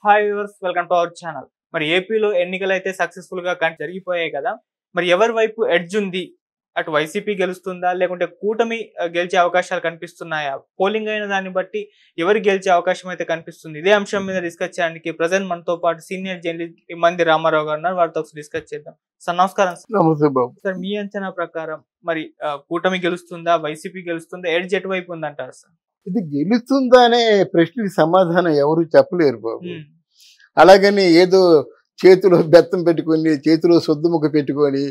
Hi viewers, welcome to our channel. మరి ఏపీలో ఎన్నికలు అయితే సక్సెస్ఫుల్ గా జరిగిపోయాయి కదా. మరి ఎవరి వైపు ఎడ్జ్ ఉంది? అటు వైసీపీ గెలుస్తుందా లేకుంటే కూటమి గెలిచే అవకాశాలు కనిపిస్తున్నాయా? పోలింగ్ అయిన దాన్ని బట్టి ఎవరు గెలిచే అవకాశం అయితే కనిపిస్తుంది? ఇదే అంశం మీద డిస్కస్ చేయడానికి ప్రజెంట్ మనతో పాటు సీనియర్ జర్నలిస్ట్ మంది రామారావు గారు ఉన్నారు. వారితో డిస్కస్ చేద్దాం. సార్ నమస్కారం. నమస్తే బాబు. సార్, మీ అంచనా ప్రకారం మరి కూటమి గెలుస్తుందా, వైసీపీ గెలుస్తుందా, ఎడ్జ్ ఎటువైపు ఉందంటారు సార్? ఇది గెలుస్తుందా అనే ప్రశ్నకి సమాధానం ఎవరు చెప్పలేరు బాబు. అలాగని ఏదో చేతిలో బెత్తం పెట్టుకొని చేతిలో సొద్దుముఖ పెట్టుకొని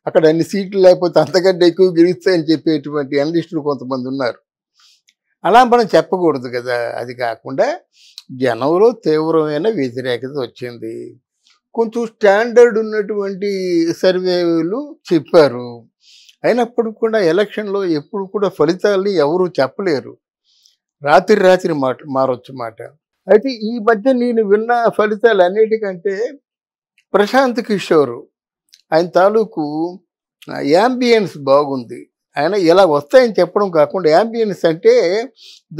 అక్కడ అన్ని సీట్లు లేకపోతే అంతకంటే ఎక్కువ గెలుస్తాయని చెప్పేటువంటి అనలిస్టులు కొంతమంది ఉన్నారు. అలా మనం చెప్పకూడదు కదా. అది కాకుండా జనంలో తీవ్రమైన వ్యతిరేకత వచ్చింది. కొంచెం స్టాండర్డ్ ఉన్నటువంటి సర్వేలు చెప్పారు. అయినప్పుడు కూడా ఎలక్షన్లో ఎప్పుడు కూడా ఫలితాలని ఎవరు చెప్పలేరు. రాత్రి మారొచ్చు మాట. అయితే ఈ మధ్య నేను విన్న ఫలితాలు అన్నిటికంటే ప్రశాంత్ కిషోర్ ఆయన తాలూకు యాంబియన్స్ బాగుంది. ఆయన ఇలా వస్తాయని చెప్పడం కాకుండా యాంబియన్స్ అంటే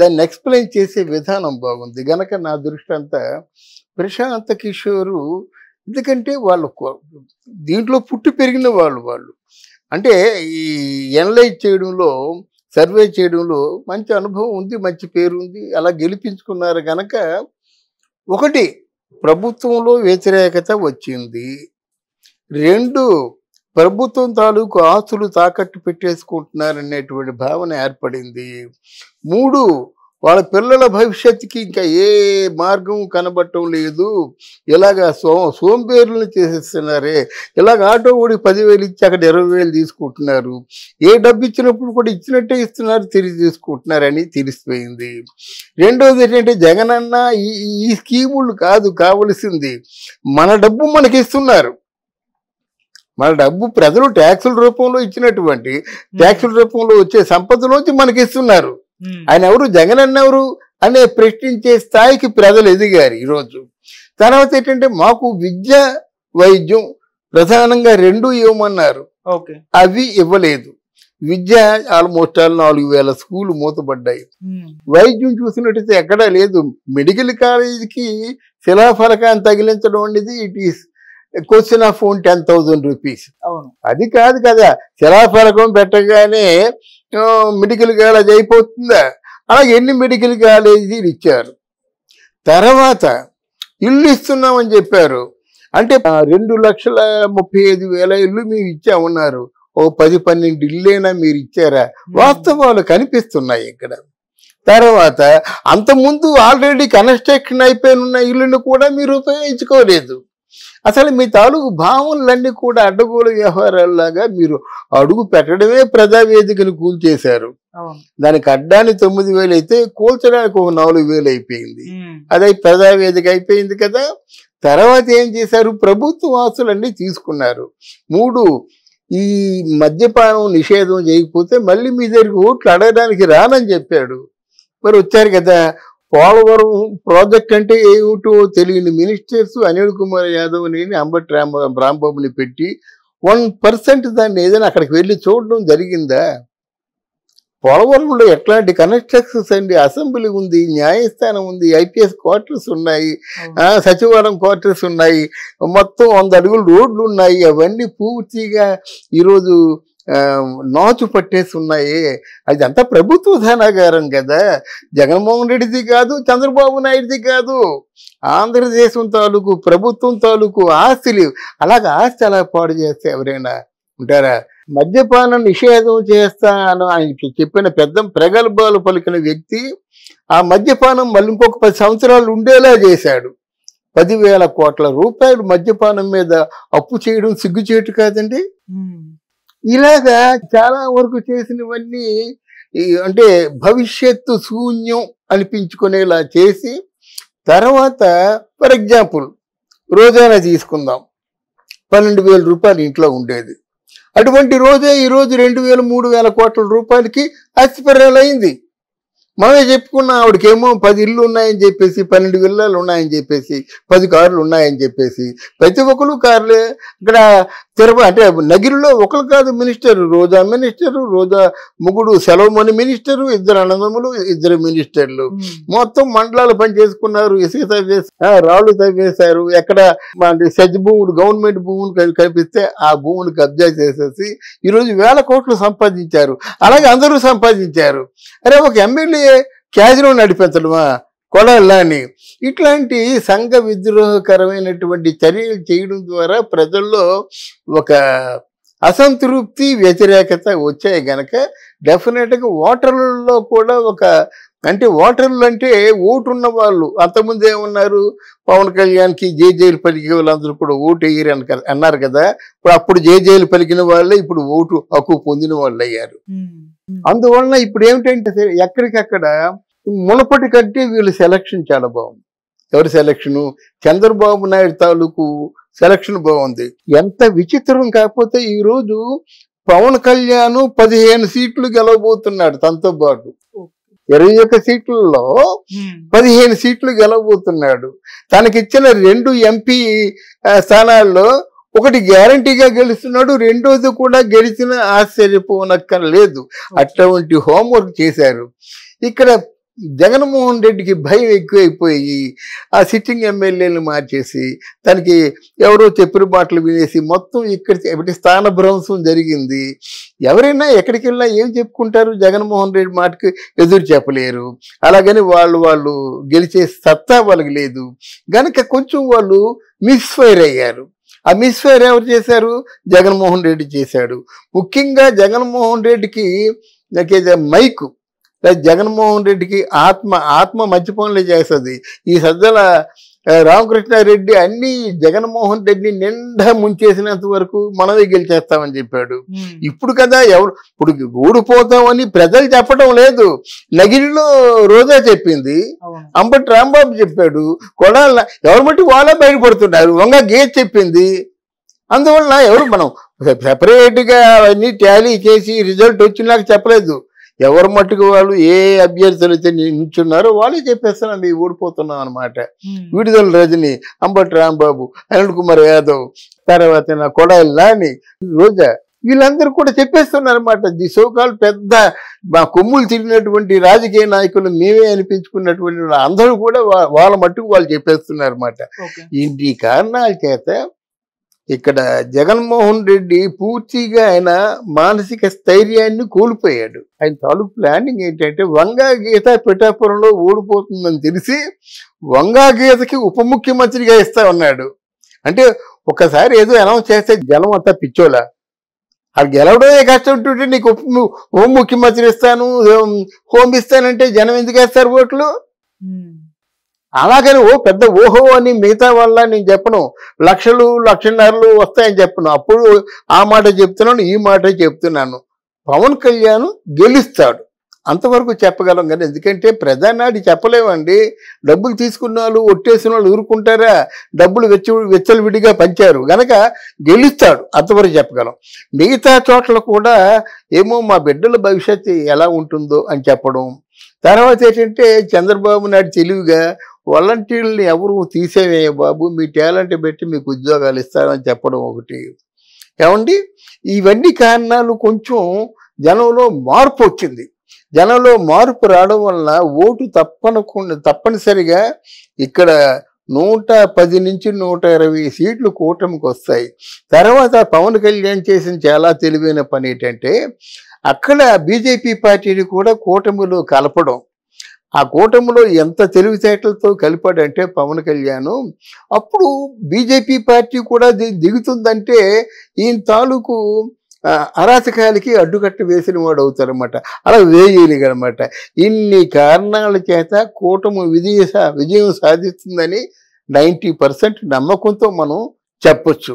దాన్ని ఎక్స్ప్లెయిన్ చేసే విధానం బాగుంది గనక నా దృష్టి అంతా ప్రశాంత్ కిషోరు. ఎందుకంటే వాళ్ళు దీంట్లో పుట్టి పెరిగిన వాళ్ళు అంటే ఈ ఎనలైజ్ చేయడంలో సర్వే చేయడంలో మంచి అనుభవం ఉంది, మంచి పేరు ఉంది. అలా గెలిపించుకున్నారు గనక ఒకటి ప్రభుత్వంలో వ్యతిరేకత వచ్చింది. 2 ప్రభుత్వం తాలూకు ఆస్తులు తాకట్టు పెట్టేసుకుంటున్నారనేటువంటి భావన ఏర్పడింది. 3 వాళ్ళ పిల్లల భవిష్యత్తుకి ఇంకా ఏ మార్గం కనబడటం లేదు. ఇలాగా సోంబేరులను చేసేస్తున్నారే. ఇలాగ ఆటో కూడా 10,000 ఇచ్చి అక్కడ 20,000 తీసుకుంటున్నారు. ఏ డబ్బు ఇచ్చినప్పుడు కూడా ఇచ్చినట్టే ఇస్తున్నారు, తిరిగి తీసుకుంటున్నారని తెలిసిపోయింది. రెండోది ఏంటంటే జగనన్న ఈ స్కీములు కాదు కావలసింది, మన డబ్బు మనకి ఇస్తున్నారు. మన డబ్బు ప్రజలు ట్యాక్సుల రూపంలో ఇచ్చినటువంటి ట్యాక్సుల రూపంలో వచ్చే సంపదలోంచి మనకి ఇస్తున్నారు. ఆయన ఎవరు, జగనన్న ఎవరు అనే ప్రశ్నించే స్థాయికి ప్రజలు ఎదిగారు ఈరోజు. తర్వాత ఏంటంటే మాకు విద్య వైద్యం ప్రధానంగా 2 ఇవ్వమన్నారు. అవి ఇవ్వలేదు. విద్య ఆల్మోస్ట్ 4,000 స్కూలు మూతపడ్డాయి. వైద్యం చూసినట్టయితే ఎక్కడా లేదు. మెడికల్ కాలేజీకి శిలాఫలకాన్ని తగిలించడం అనేది it is question of 10,000 rupees. అది కాదు కదా, శిలాఫలకం పెట్టగానే మెడికల్ కాలేజ్ అయిపోతుందా? అలాగే ఎన్ని మెడికల్ కాలేజీలు ఇచ్చారు. తర్వాత ఇల్లు ఇస్తున్నామని చెప్పారు. అంటే 2,35,000 ఇల్లు మీరు ఇచ్చామన్నారు. 10-12 ఇళ్ళైనా మీరు ఇచ్చారా? వాస్తవాలు కనిపిస్తున్నాయి ఇక్కడ. తర్వాత అంతకుముందు ఆల్రెడీ కన్స్ట్రక్షన్ అయిపోయిన ఇల్లును కూడా మీరు ఉపయోగించుకోలేదు. అసలు మీ తాలూకు భావనలన్నీ కూడా అడ్డగోలు వ్యవహారాల్లాగా మీరు అడుగు పెట్టడమే ప్రజావేదికను కూల్చేశారు. దానికి అడ్డానికి 9,000 అయితే కూల్చడానికి 4,000 అయిపోయింది. అదే ప్రజావేదిక అయిపోయింది కదా. తర్వాత ఏం చేశారు? ప్రభుత్వ ఆస్తులన్నీ తీసుకున్నారు. 3 ఈ మద్యపానం నిషేధం చేయకపోతే మళ్ళీ మీ దగ్గరికి ఓట్లు అడగడానికి రానని చెప్పాడు. మరి వచ్చారు కదా. పోలవరం ప్రాజెక్ట్ అంటే ఏమిటో తెలియని మినిస్టర్స్ అనిల్ కుమార్ యాదవ్ ని అంబటి రాంబాబుని పెట్టి 1% దాన్ని ఏదైనా అక్కడికి వెళ్ళి చూడడం జరిగిందా? పోలవరంలో ఎట్లాంటి కన్స్ట్రక్షన్స్ అండి. అసెంబ్లీ ఉంది, న్యాయస్థానం ఉంది, ఐపీఎస్ క్వార్టర్స్ ఉన్నాయి, సచివాలయం క్వార్టర్స్ ఉన్నాయి, మొత్తం 100 అడుగులు రోడ్లు ఉన్నాయి. అవన్నీ పూర్తిగా ఈరోజు నాచు పట్టేసి ఉన్నాయి. అదంతా ప్రభుత్వ ధనాగారం కదా. జగన్మోహన్ రెడ్డిది కాదు, చంద్రబాబు నాయుడిది కాదు, ఆంధ్రదేశం తాలూకు ప్రభుత్వం తాలూకు ఆస్తులు. అలాగే ఆస్తి అలా పాడు చేస్తే ఎవరైనా ఉంటారా? మద్యపాన నిషేధం చేస్తాను అని చెప్పిన పెద్ద ప్రగల్భాలు పలికిన వ్యక్తి ఆ మద్యపానం మళ్ళీ ఇంకొక 10 సంవత్సరాలు ఉండేలా చేశాడు. 10,000 కోట్ల రూపాయలు మద్యపానం మీద అప్పు చేయడం సిగ్గుచేటు కాదండి. ఇలాగా చాలా వరకు చేసినవన్నీ అంటే భవిష్యత్తు శూన్యం అనిపించుకునేలా చేసి, తర్వాత ఫర్ ఎగ్జాంపుల్ రోజైనా తీసుకుందాం. 12,000 రూపాయలు ఇంట్లో ఉండేది. అటువంటి రోజే ఈరోజు 2,000-3,000 కోట్ల రూపాయలకి ఆస్తిపర్యాలు అయింది. మనమే చెప్పుకున్న ఆవిడకేమో 10 ఇళ్ళు ఉన్నాయని చెప్పేసి, 12 విల్లాలు ఉన్నాయని చెప్పేసి, 10 కార్లు ఉన్నాయని చెప్పేసి, ప్రతి ఒక్కరు కార్లే. ఇక్కడ అంటే నగిరిలో ఒకరు కాదు మినిస్టర్, రోజా మినిస్టరు, రోజా మొగుడు సెలవుమణి మినిస్టరు, ఇద్దరు అన్నదమ్ములు, ఇద్దరు మినిస్టర్లు, మొత్తం మండలాలు పనిచేసుకున్నారు. ఇసుక తవ్వేసి రాళ్ళు తవ్వేశారు. ఎక్కడ సెజ్ భూములు గవర్నమెంట్ భూములు కల్పిస్తే ఆ భూములు కబ్జా చేసేసి ఈరోజు 1000 కోట్లు సంపాదించారు. అలాగే అందరూ సంపాదించారు. అరే ఒక ఎమ్మెల్యే క్యాజినో నడిపించడమా కొడాలని? ఇట్లాంటి సంఘ విద్రోహకరమైనటువంటి చర్యలు చేయడం ద్వారా ప్రజల్లో ఒక అసంతృప్తి, వ్యతిరేకత వచ్చాయి గనక డెఫినెట్గా ఓటర్లలో కూడా ఓటర్లు అంటే ఓటున్న వాళ్ళు. అంతకుముందు ఏమన్నారు, పవన్ కళ్యాణ్కి జేజేలు పలికే వాళ్ళందరూ కూడా ఓటు వేయరు అన్నారు కదా. అప్పుడు జేజేలు పలికిన వాళ్ళే ఇప్పుడు ఓటు హక్కు పొందిన వాళ్ళు అయ్యారు. అందువలన ఇప్పుడు ఏమిటంటే ఎక్కడికక్కడ మునపటి కంటే వీళ్ళ సెలక్షన్ చాలా బాగుంది. ఎవరి సెలక్షను? చంద్రబాబు నాయుడు తాలూకు సెలక్షన్ బాగుంది. ఎంత విచిత్రం కాకపోతే ఈరోజు పవన్ కళ్యాణ్ 15 సీట్లు గెలవబోతున్నాడు. తనతో పాటు 21 సీట్లలో 15 సీట్లు గెలవబోతున్నాడు. తనకిచ్చిన 2 ఎంపీ స్థానాల్లో ఒకటి గ్యారంటీగా గెలుస్తున్నాడు, రెండోది కూడా గెలిచిన ఆశ్చర్యపోనక్కర్లేదు. అటువంటి హోంవర్క్ చేశారు. ఇక్కడ జగన్మోహన్ రెడ్డికి భయం ఎక్కువైపోయి ఆ సిట్టింగ్ ఎమ్మెల్యేలను మార్చేసి తనకి ఎవరో చెప్పిన మాటలు వినేసి మొత్తం ఇక్కడ స్థానభ్రంశం జరిగింది. ఎవరైనా ఎక్కడికి వెళ్ళినా ఏం చెప్పుకుంటారు? జగన్మోహన్ రెడ్డి మాటకి ఎదురు చెప్పలేరు. అలాగని వాళ్ళు గెలిచే సత్తా వాళ్ళకి లేదు గనక కొంచెం వాళ్ళు మిస్ఫైర్ అయ్యారు. ఆ మిస్ఫైర్ ఎవరు చేశారు? జగన్మోహన్ రెడ్డి చేశాడు. ముఖ్యంగా జగన్మోహన్ రెడ్డికి మైకు, జగన్మోహన్ రెడ్డికి ఆత్మ మంచి పనులే చేస్తుంది. ఈ సజ్జల రామకృష్ణారెడ్డి అన్ని జగన్మోహన్ రెడ్డిని నిండా ముంచేసినంత వరకు మనమే గెలిచేస్తామని చెప్పాడు. ఇప్పుడు కదా ఇప్పుడు ఓడిపోతామని ప్రజలు చెప్పడం లేదు. నగిరిలో రోజా చెప్పింది, అంబటి రాంబాబు చెప్పాడు, కొడాల ఎవరు మట్టి వాళ్ళే బయటపడుతున్నారు. వంగ గేజ్ చెప్పింది. అందువల్ల మనం సెపరేట్గా అవన్నీ టాలీ చేసి రిజల్ట్ వచ్చినాక చెప్పలేదు. ఎవరు మట్టుకు వాళ్ళు ఏ అభ్యర్థులు అయితే నిల్చున్నారో వాళ్ళే చెప్పేస్తున్నారు మేము ఓడిపోతున్నాం అనమాట. విడుదల రజని, అంబటి రాంబాబు, అనిల్ కుమార్ యాదవ్, తర్వాత కొడాలి నాని, రోజా, వీళ్ళందరూ కూడా చెప్పేస్తున్నారు అనమాట. ది సోకాల్ పెద్ద మా కొమ్ములు తిరిగినటువంటి రాజకీయ నాయకులు మేమే అనిపించుకున్నటువంటి అందరూ కూడా వాళ్ళ మట్టుకు వాళ్ళు చెప్పేస్తున్నారు అనమాట. ఈ కారణాల చేత ఇక్కడ జగన్మోహన్ రెడ్డి పూర్తిగా ఆయన మానసిక స్థైర్యాన్ని కోల్పోయాడు. ఆయన తాలూకు ప్లానింగ్ ఏంటంటే వంగా గీత పిఠాపురంలో ఓడిపోతుందని తెలిసి వంగా గీతకి ఉప ముఖ్యమంత్రిగా ఇస్తా ఉన్నాడు. అంటే ఒకసారి ఏదో అనౌన్స్ చేస్తే జనం అంతా పిచ్చోలా, అది గెలవడమే కష్టం ఉంటుంటే నీకు ఉప ముఖ్యమంత్రి ఇస్తాను, హోమ్ ఇస్తానంటే జనం ఎందుకు వేస్తారు ఓట్లు? అలాగని పెద్ద ఓహో అని మిగతా వల్ల నేను చెప్పను, లక్షలు 1.5 వస్తాయని చెప్పను. అప్పుడు ఆ మాట చెప్తున్నాను, ఈ మాట చెప్తున్నాను. పవన్ కళ్యాణ్ గెలుస్తాడు అంతవరకు చెప్పగలం కానీ, ఎందుకంటే ప్రధానాడి చెప్పలేమండి. డబ్బులు తీసుకున్న వాళ్ళు ఒట్టేసిన వాళ్ళు ఊరుకుంటారా? డబ్బులు వెచ్చలవిడిగా పంచారు గనక గెలుస్తాడు అంతవరకు చెప్పగలం. మిగతా చోట్ల కూడా ఏమో మా బిడ్డల భవిష్యత్తు ఎలా ఉంటుందో అని చెప్పడం. తర్వాత ఏంటంటే చంద్రబాబు నాయుడు తెలివిగా వాలంటీర్లని ఎవరు తీసేవే బాబు, మీ టాలెంట్ పెట్టి మీకు ఉద్యోగాలు ఇస్తారని చెప్పడం ఒకటి. ఏమండి, ఇవన్నీ కారణాలు కొంచెం జనంలో మార్పు వచ్చింది. జనంలో మార్పు రావడం వలన ఓటు తప్పనిసరిగా ఇక్కడ 110 నుంచి 120 సీట్లు కూటమికి వస్తాయి. తర్వాత పవన్ కళ్యాణ్ చేసిన చాలా తెలివైన పని ఏంటంటే అక్కడ బీజేపీ పార్టీని కూడా కూటమిలో కలపడం. ఆ కూటమిలో ఎంత తెలివితేటలతో కలిపాడంటే పవన్ కళ్యాణ్, అప్పుడు బీజేపీ పార్టీ కూడా దిగుతుందంటే ఈయన తాలూకు అరాచకాలకి అడ్డుకట్ట వేసిన వాడు అవుతారన్నమాట. అలా వేయగలమాట. ఇన్ని కారణాల చేత కూటమి విజయం సాధిస్తుందని 90% నమ్మకంతో మనం చెప్పొచ్చు.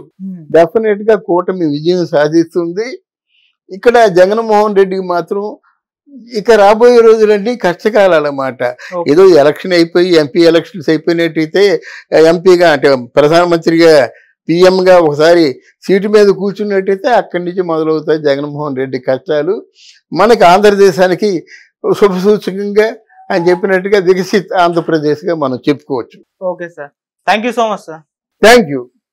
డెఫినెట్గా కూటమి విజయం సాధిస్తుంది. ఇక్కడ జగన్మోహన్ రెడ్డికి మాత్రం ఇక రాబోయే రోజులన్నీ కష్టకాలన్నమాట. ఏదో ఎలక్షన్ అయిపోయి ఎంపీ ఎలక్షన్స్ అయిపోయినట్టయితే ఎంపీగా అంటే ప్రధానమంత్రిగా పిఎంగా ఒకసారి సీటు మీద కూర్చున్నట్టయితే అక్కడి నుంచి మొదలవుతాయి జగన్మోహన్ రెడ్డి కష్టాలు. మనకి ఆంధ్రదేశానికి శుభసూచకంగా ఆయన చెప్పినట్టుగా వికసిత్ ఆంధ్రప్రదేశ్గా మనం చెప్పుకోవచ్చు. Okay sir, thank you so much sir. Thank you.